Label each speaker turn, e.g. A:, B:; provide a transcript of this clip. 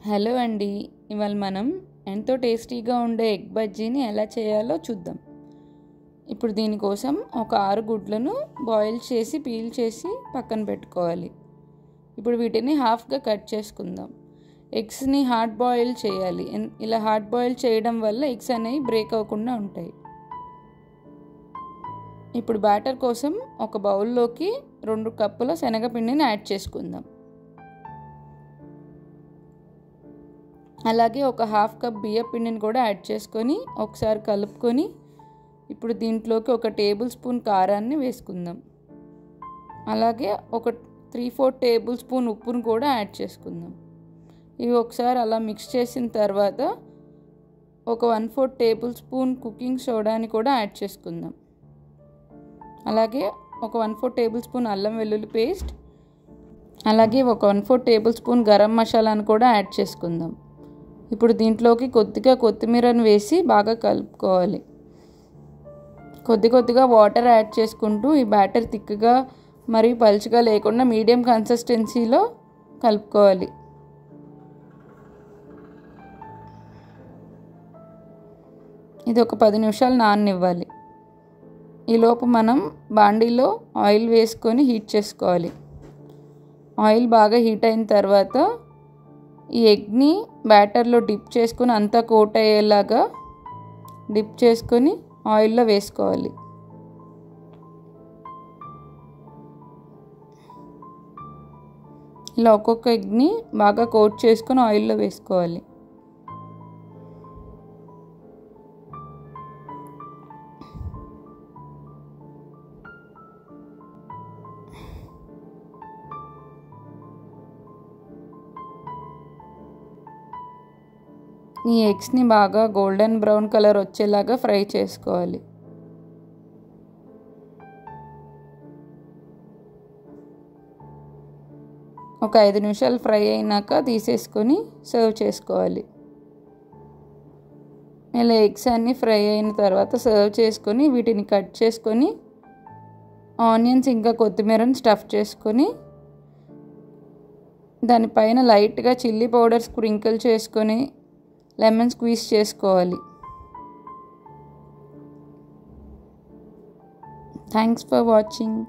A: Hello అండి, ఇవాళ మనం ఎంతో టేస్టీగా ఉండే ఎగ్ బజ్జీని ఎలా చేయాలో చూద్దాం. ఇప్పుడు దీనికోసం ఒక 6 గుడ్లను బాయిల్ చేసి పీల్ చేసి పక్కన పెట్టుకోవాలి. ఇప్పుడు వీటిని హాఫ్గా కట్ చేసుకుందాం. ఎగ్స్ని హార్డ్ బాయిల్ చేయాలి. ఇలా హార్డ్ బాయిల్ చేయడం వల్ల ఎగ్స్ అనేవి బ్రేక్ అవ్వకుండా ఉంటాయి. ఇప్పుడు బ్యాటర్ కోసం ఒక బౌల్లోకి 2 కప్పుల శనగపిండిని యాడ్ చేసుకుందాం. అలాగే ఒక హాఫ్ కప్ బియ్య పిండిని కూడా యాడ్ చేసుకొని ఒకసారి కలుపుకొని ఇప్పుడు దీంట్లోకి ఒక టేబుల్ స్పూన్ కారాన్ని వేసుకుందాం. అలాగే ఒక 3-4 టేబుల్ స్పూన్ ఉప్పును కూడా యాడ్ చేసుకుందాం. ఇవి ఒకసారి అలా మిక్స్ చేసిన తర్వాత ఒక 1/4 టేబుల్ స్పూన్ కుకింగ్ సోడాని కూడా యాడ్ చేసుకుందాం. అలాగే ఒక 1/4 టేబుల్ స్పూన్ అల్లం వెల్లుల్లి పేస్ట్, అలాగే ఒక 1/4 టేబుల్ స్పూన్ గరం మసాలాను కూడా యాడ్ చేసుకుందాం. ఇప్పుడు దీంట్లోకి కొద్దిగా కొత్తిమీరను వేసి బాగా కలుపుకోవాలి. కొద్దిగా వాటర్ యాడ్ చేసుకుంటూ ఈ బ్యాటర్ థిక్గా మరియు పలుచగా లేకుండా మీడియం కన్సిస్టెన్సీలో కలుపుకోవాలి. ఇది ఒక 10 నిమిషాలు నాననివ్వాలి. ఈలోపు మనం బాండీలో ఆయిల్ వేసుకొని హీట్ చేసుకోవాలి. ఆయిల్ బాగా హీట్ అయిన తర్వాత ఈ ఎగ్ని బ్యాటర్లో డిప్ చేసుకొని అంతా కోట్ అయ్యేలాగా డిప్ చేసుకొని ఆయిల్లో వేసుకోవాలి. ఇలా ఒక్కొక్క ఎగ్ని బాగా కోట్ చేసుకొని ఆయిల్లో వేసుకోవాలి. ఈ ఎగ్స్ని బాగా గోల్డెన్ బ్రౌన్ కలర్ వచ్చేలాగా ఫ్రై చేసుకోవాలి. ఒక 5 నిమిషాలు ఫ్రై అయినాక తీసేసుకొని సర్వ్ చేసుకోవాలి. ఇలా ఎగ్స్ అన్నీ ఫ్రై అయిన తర్వాత సర్వ్ చేసుకొని వీటిని కట్ చేసుకొని ఆనియన్స్ ఇంకా కొత్తిమీరని స్టఫ్ చేసుకొని దానిపైన లైట్గా చిల్లీ పౌడర్ స్ప్రింకిల్ చేసుకొని లెమన్ స్క్వీజ్ చేసుకోవాలి. Thanks for watching.